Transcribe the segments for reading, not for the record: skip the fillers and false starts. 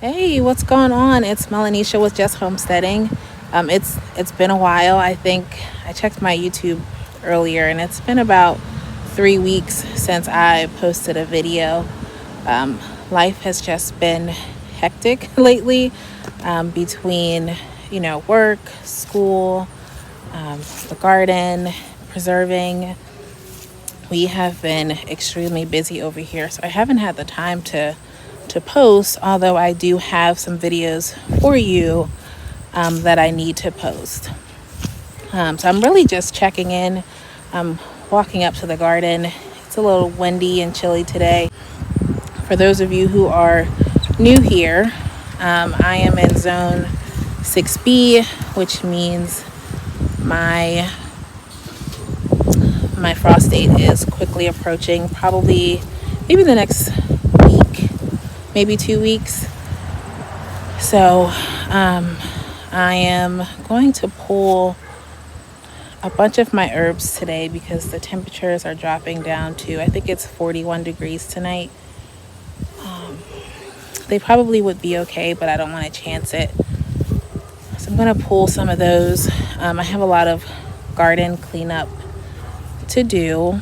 Hey, what's going on? It's Melanisha with Just Homesteading. It's been a while. I think I checked my YouTube earlier, and it's been about 3 weeks since I posted a video. Um, Life has just been hectic lately, between work, school, the garden, preserving. We have been extremely busy over here, so I haven't had the time to post, although I do have some videos for you that I need to post. So I'm really just checking in. I'm walking up to the garden. It's a little windy and chilly today. For those of you who are new here, I am in zone 6B, which means my frost date is quickly approaching, probably maybe the next week, maybe 2 weeks. So I am going to pull a bunch of my herbs today because the temperatures are dropping down to, I think it's 41 degrees tonight. They probably would be okay, but I don't want to chance it. So I'm going to pull some of those. I have a lot of garden cleanup to do.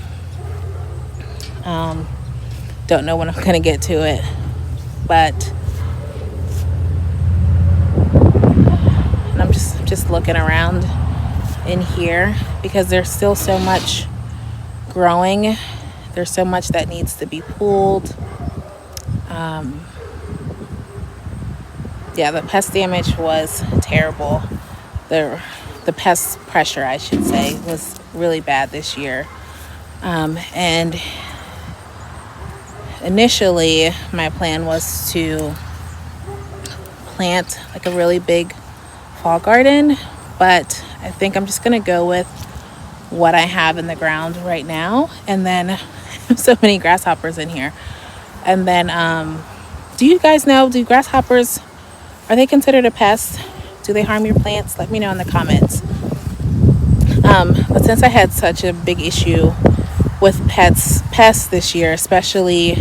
Don't know when I'm going to get to it, but I'm just looking around in here because there's still so much growing. There's so much that needs to be pulled. The pest damage was terrible. The pest pressure, I should say, was really bad this year. And initially, my plan was to plant like a really big fall garden, but I think I'm just going to go with what I have in the ground right now. And then so many grasshoppers in here. And then, do you guys know, do grasshoppers, are they considered a pest? Do they harm your plants? Let me know in the comments. But since I had such a big issue with pests this year, especially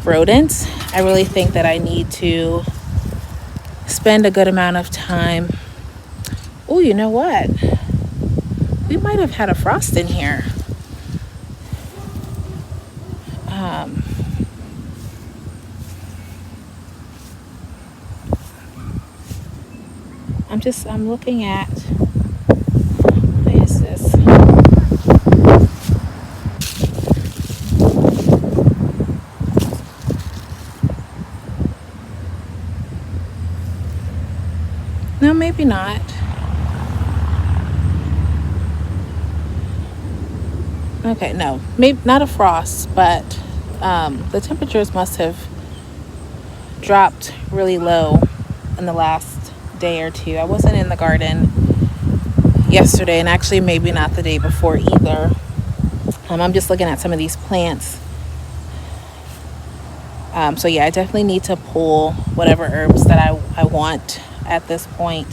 rodents, I really think that I need to spend a good amount of time. Oh, you know what? We might have had a frost in here. I'm looking at, what is this? No, maybe not. Okay, no, maybe not a frost, but the temperatures must have dropped really low in the last day or two. I wasn't in the garden yesterday, and actually maybe not the day before either. I'm just looking at some of these plants. So yeah, I definitely need to pull whatever herbs that I want at this point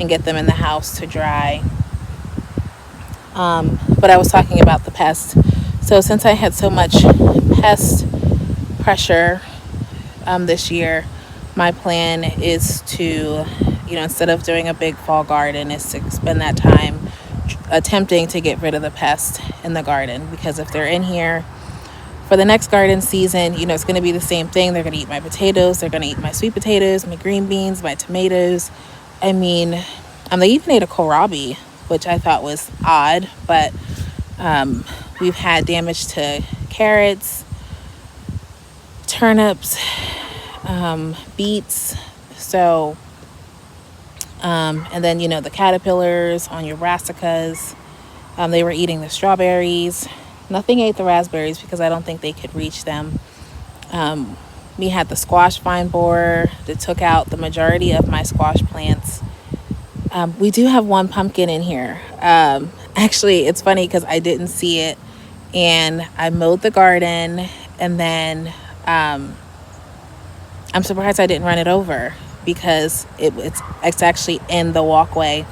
and get them in the house to dry. But I was talking about the pest. So since I had so much pest pressure this year, my plan is to, instead of doing a big fall garden, is to spend that time attempting to get rid of the pest in the garden. Because if they're in here for the next garden season, it's going to be the same thing. They're going to eat my potatoes. They're going to eat my sweet potatoes, my green beans, my tomatoes. I mean, they even ate a kohlrabi, which I thought was odd, but we've had damage to carrots, turnips, beets. So, and then, the caterpillars on your brassicas, they were eating the strawberries. Nothing ate the raspberries because I don't think they could reach them. We had the squash vine borer that took out the majority of my squash plants. We do have one pumpkin in here. Actually, it's funny because I didn't see it, and I mowed the garden, and then I'm surprised I didn't run it over because it's actually in the walkway,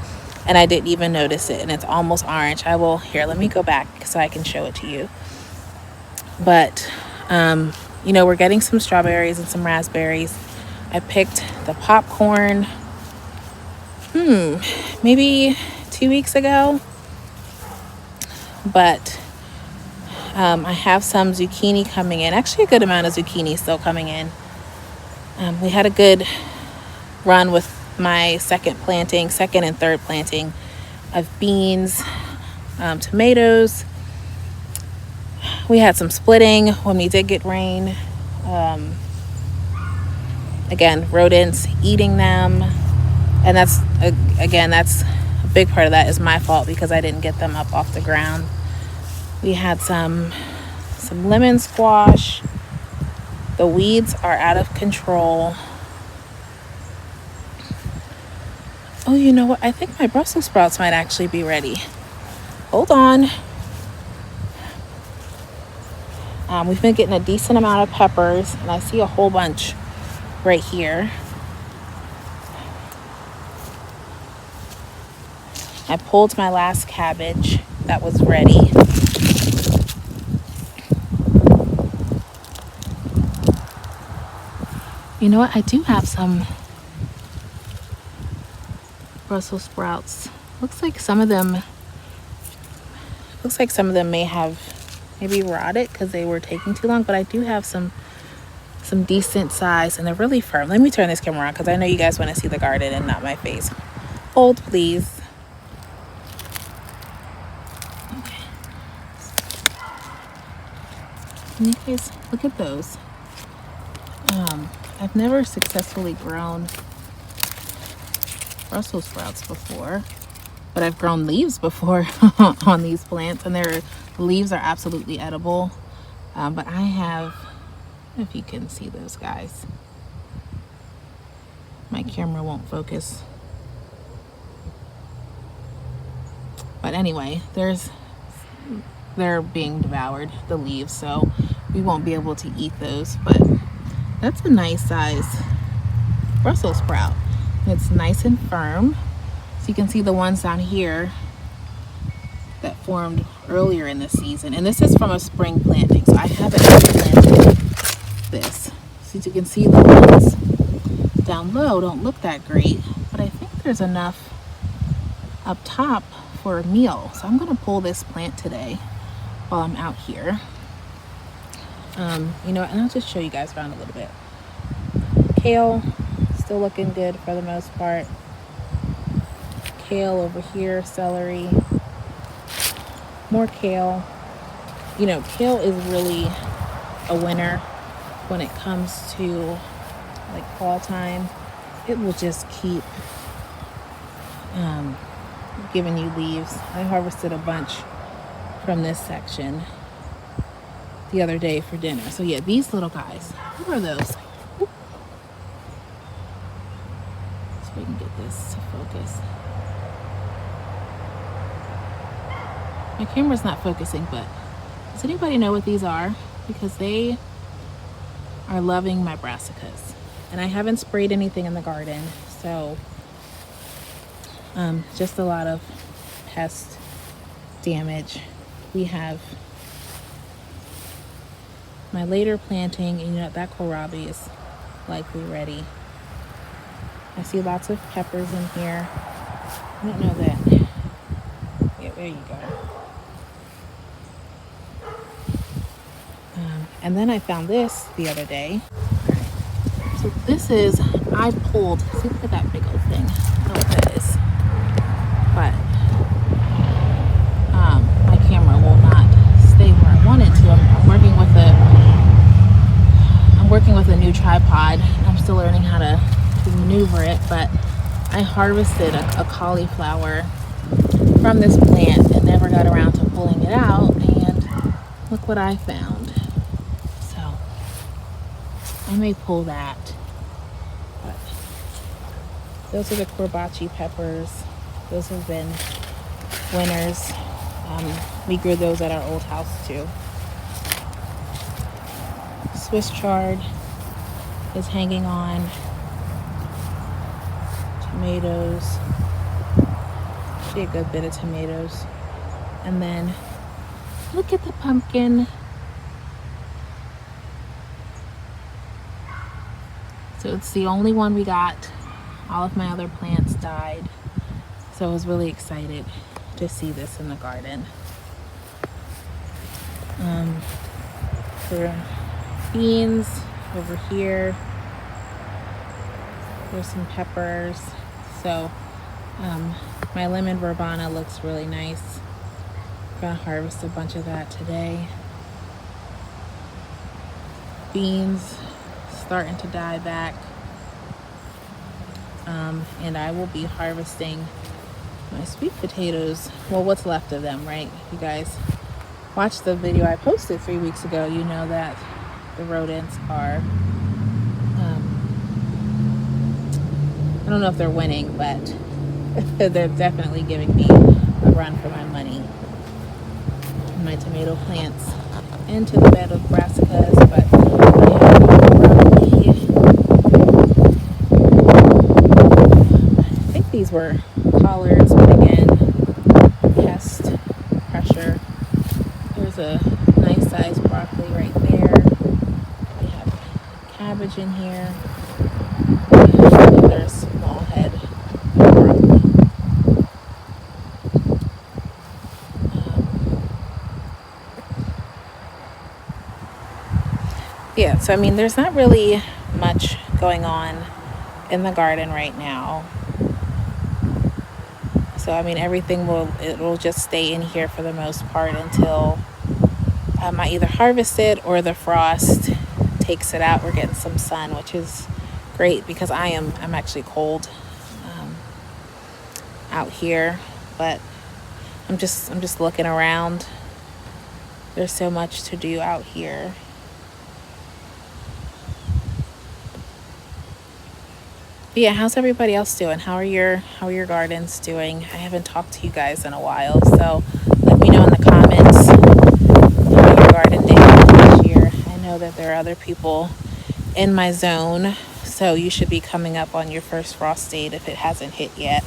and I didn't even notice it, and it's almost orange. Let me go back so I can show it to you. But we're getting some strawberries and some raspberries. I picked the popcorn, maybe 2 weeks ago, but I have some zucchini coming in. Actually, a good amount of zucchini still coming in. We had a good run with my second and third planting of beans, tomatoes. We had some splitting when we did get rain. Again, rodents eating them. And that's a big part of that is my fault because I didn't get them up off the ground. We had some lemon squash. The weeds are out of control. Oh, you know what? I think my Brussels sprouts might actually be ready. Hold on. We've been getting a decent amount of peppers, and I see a whole bunch right here. I pulled my last cabbage that was ready. You know what? I do have some Brussels sprouts. Looks like some of them may have maybe rotted because they were taking too long, but I do have some decent size, and they're really firm. Let me turn this camera on because I know you guys want to see the garden and not my face. Hold, please. Okay. Can you guys look at those? I've never successfully grown Brussels sprouts before, but I've grown leaves before on these plants, and the leaves are absolutely edible. But I have, I don't know if you can see those guys. My camera won't focus. But anyway, they're being devoured, the leaves, so we won't be able to eat those. But that's a nice size Brussels sprout. It's nice and firm. So you can see the ones down here that formed earlier in the season. And this is from a spring planting, so I haven't planted this. So you can see the ones down low don't look that great, but I think there's enough up top for a meal. So I'm gonna pull this plant today while I'm out here. You know, and I'll just show you guys around a little bit. Kale, still looking good for the most part. Kale over here, celery, more kale. You know, kale is really a winner when it comes to like fall time. It will just keep giving you leaves. I harvested a bunch from this section the other day for dinner. So yeah, these little guys, what are those? Ooh. So we can get this to focus. My camera's not focusing, but does anybody know what these are? Because they are loving my brassicas, and I haven't sprayed anything in the garden, so just a lot of pest damage. We have my later planting, and you know that kohlrabi is likely ready. I see lots of peppers in here. I don't know that. Yeah, there you go. And then I found this the other day. So this is, I pulled, see, look at that big old thing. I don't know what that is. But my camera will not stay where I want it to. I'm working with a new tripod. I'm still learning how to maneuver it, but I harvested a cauliflower from this plant and never got around to pulling it out, and look what I found. So I may pull that. But those are the courgette peppers. Those have been winners. We grew those at our old house too. Swiss chard is hanging on. Tomatoes. Actually a good bit of tomatoes. And then look at the pumpkin. So it's the only one we got. All of my other plants died. So I was really excited to see this in the garden. For beans over here. There's some peppers. So my lemon verbena looks really nice. I'm gonna harvest a bunch of that today. Beans starting to die back. And I will be harvesting my sweet potatoes. Well, what's left of them, right? You guys watched the video I posted 3 weeks ago. You know that the rodents are, I don't know if they're winning, but they're definitely giving me a run for my money. My tomato plants into the bed of brassicas, but I think these were collards, but again, pest pressure. There's a nice sized broccoli right there. We have cabbage in here. Another small head of broccoli. Yeah, so I mean, there's not really much going on in the garden right now. So I mean, everything will just stay in here for the most part until I either harvest it or the frost takes it out. We're getting some sun, which is great because I'm actually cold out here, but I'm just looking around. There's so much to do out here. But yeah, how's everybody else doing? How are your gardens doing? I haven't talked to you guys in a while, so let me know in the comments how your garden did this year. I know that there are other people in my zone, so you should be coming up on your first frost date if it hasn't hit yet.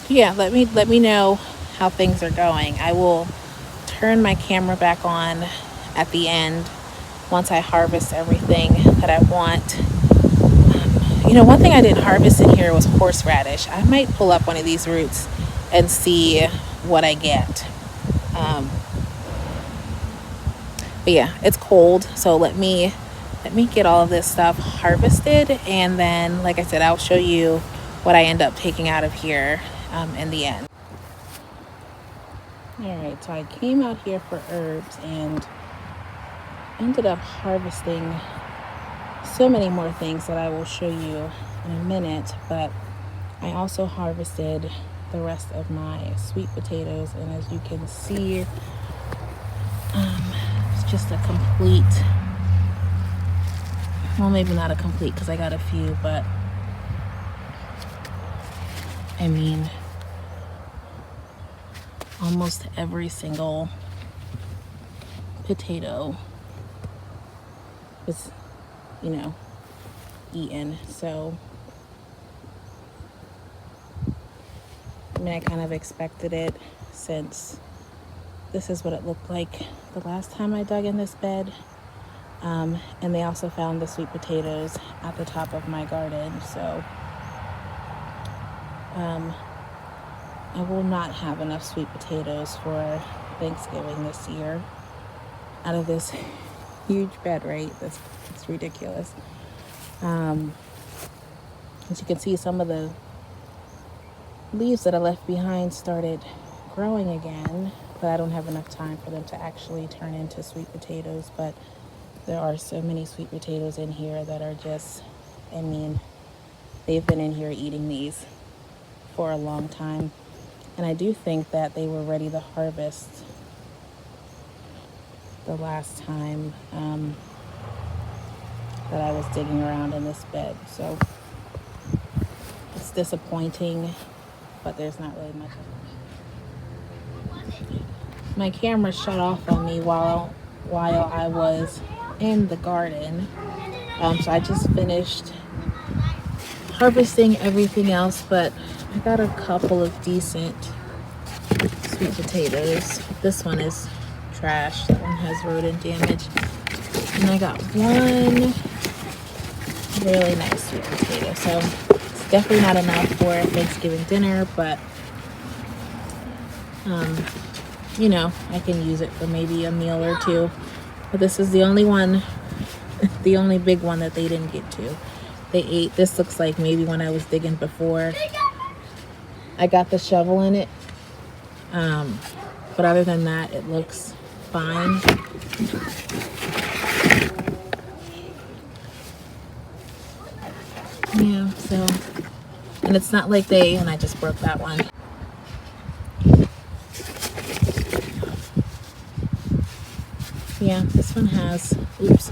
Yeah, let me know how things are going. I will turn my camera back on at the end once I harvest everything that I want. One thing I didn't harvest in here was horseradish. I might pull up one of these roots and see what I get. But yeah, it's cold, so let me get all of this stuff harvested, and then, like I said, I'll show you what I end up taking out of here in the end. All right, so I came out here for herbs and ended up harvesting so many more things that I will show you in a minute, but I also harvested the rest of my sweet potatoes, and as you can see, it's just a complete, well, maybe not a complete because I got a few, but I mean, almost every single potato was, eaten. So I mean, I kind of expected it, since this is what it looked like the last time I dug in this bed. And they also found the sweet potatoes at the top of my garden. So I will not have enough sweet potatoes for Thanksgiving this year out of this huge bed, right? It's ridiculous. As you can see, some of the leaves that I left behind started growing again, but I don't have enough time for them to actually turn into sweet potatoes. But there are so many sweet potatoes in here that are just, I mean, they've been in here eating these for a long time. And I do think that they were ready to harvest the last time that I was digging around in this bed. So it's disappointing, but there's not really much of it. My camera shut off on me while I was in the garden. So I just finished harvesting everything else, but I got a couple of decent sweet potatoes. This one is trash. That one has rodent damage. And I got one really nice sweet potato. So it's definitely not enough for Thanksgiving dinner, but you know, I can use it for maybe a meal or two. But this is the only one, the only big one that they didn't get to. They ate, this looks like maybe when I was digging before, I got the shovel in it. But other than that, it looks fine. Yeah, so, and it's not like they, and I just broke that one. Yeah, this one has, oops.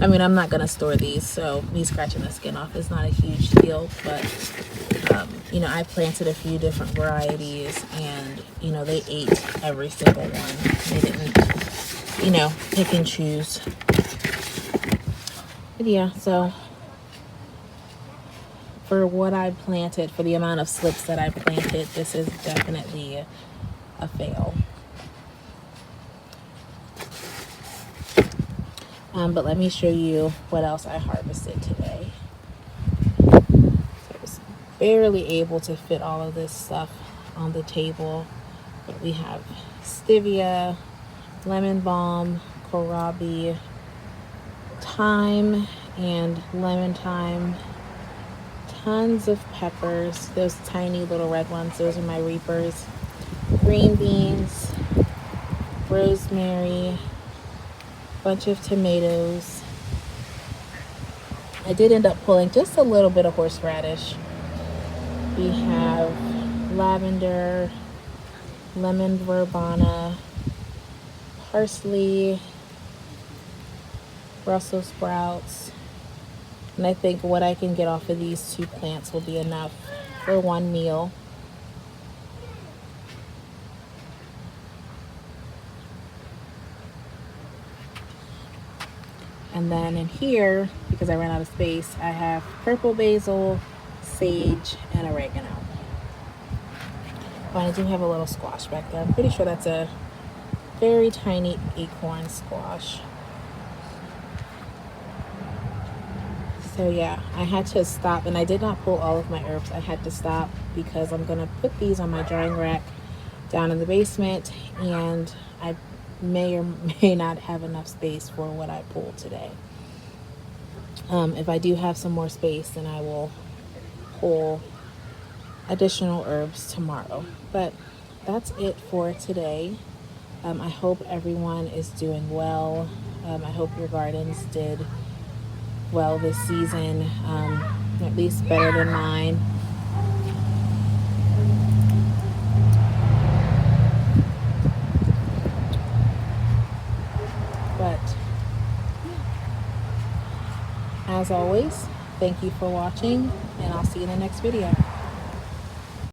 I mean, I'm not going to store these, so me scratching the skin off is not a huge deal, but, you know, I planted a few different varieties, and, you know, they ate every single one. They didn't, you know, pick and choose. But yeah, so for what I planted, for the amount of slips that I planted, this is definitely a fail. But let me show you what else I harvested today. So I was barely able to fit all of this stuff on the table. But we have stevia, lemon balm, kohlrabi, thyme and lemon thyme, tons of peppers, those tiny little red ones, those are my reapers, green beans, rosemary, bunch of tomatoes. I did end up pulling just a little bit of horseradish. We have lavender, lemon verbena, parsley, Brussels sprouts, and I think what I can get off of these 2 plants will be enough for one meal. And then in here, because I ran out of space, I have purple basil, sage, and oregano. But I do have a little squash back there. I'm pretty sure that's a very tiny acorn squash. So yeah, I had to stop, and I did not pull all of my herbs. I had to stop because I'm gonna put these on my drying rack down in the basement, and I may or may not have enough space for what I pulled today. If I do have some more space, then I will pull additional herbs tomorrow. But that's it for today. I hope everyone is doing well. I hope your gardens did well this season, at least better than mine. But as always, thank you for watching, and I'll see you in the next video.